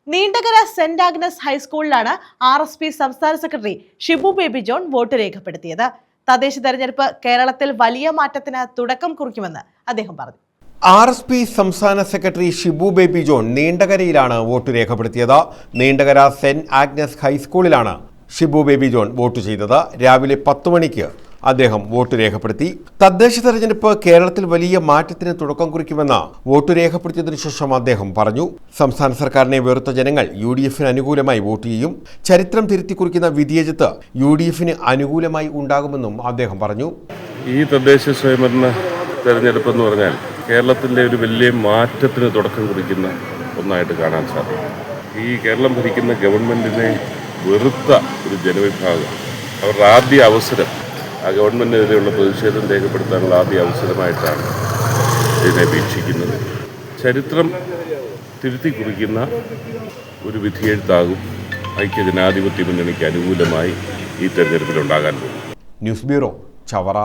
Neendakara Saint Agnes ഹൈസ്കൂളിലാണ് RSP സംസ്ഥാന secretary Shibu Baby John vote രേഖപ്പെടുത്തിയത്. തദ്ദേശ തെരഞ്ഞെടുപ്പ് കേരളത്തിൽ വലിയ മാറ്റത്തിന് തുടക്കം കുറിക്കുമെന്ന് അദ്ദേഹം പറഞ്ഞു. RSP സംസ്ഥാന സെക്രട്ടറി ഷിബു ബേബി ജോൺ നീണ്ടകരയിലാണ് വോട്ട് രേഖപ്പെടുത്തിയത്. നീണ്ടകര സെന്റ് ആഗ്നസ് ഹൈസ്കൂളിലാണ് ഷിബു ബേബി ജോൺ വോട്ട് ചെയ്തത്. രാവിലെ 10 മണിക്ക് അദ്ദേഹം വോട്ട് രേഖപ്പെടുത്തി. തദ്ദേശ തെരഞ്ഞെടുപ്പ് കേരളത്തിൽ വലിയ മാറ്റത്തിന് തുടക്കം കുറിക്കുമെന്ന് വോട്ട് രേഖപ്പെടുത്തിയതിനു ശേഷം അദ്ദേഹം പറഞ്ഞു. സംസ്ഥാന സർക്കാരിനെ വെറുത്ത ജനങ്ങൾ UDFന് അനുകൂലമായി വോട്ട് ചെയ്യും. ചരിത്രം തിരുത്തി കുറിക്കുന്ന വിധിയജത്ത് UDFന് അനുകൂലമായി ഉണ്ടാകുമെന്നും അദ്ദേഹം പറഞ്ഞു. ഈ തദ്ദേശ സ്വയംഭരണ തെരഞ്ഞെടുപ്പ് എന്ന് പറഞ്ഞാൽ കേരളത്തിൻ്റെ ഒരു വലിയ മാറ്റത്തിന് തുടക്കം കുറിക്കുന്ന ഒന്നായിട്ട് കാണാൻ സാധിക്കും. ഈ കേരളം ഭരിക്കുന്ന ഗവൺമെൻറ്റിനെ വെറുത്ത ഒരു ജനവിഭാഗം അവരുടെ ആദ്യ അവസരം, ആ ഗവൺമെൻറ്റിനെതിരെയുള്ള പ്രതിഷേധം രേഖപ്പെടുത്താനുള്ള ആദ്യ അവസരമായിട്ടാണ് ഇതിനെ വീക്ഷിക്കുന്നത്. ചരിത്രം തിരുത്തി കുറിക്കുന്ന ഒരു വിധിയെഴുത്താകും ഐക്യജനാധിപത്യ മുന്നണിക്ക് അനുകൂലമായി ഈ തെരഞ്ഞെടുപ്പിലുണ്ടാകാൻ പോകും. News bureau, Chavara.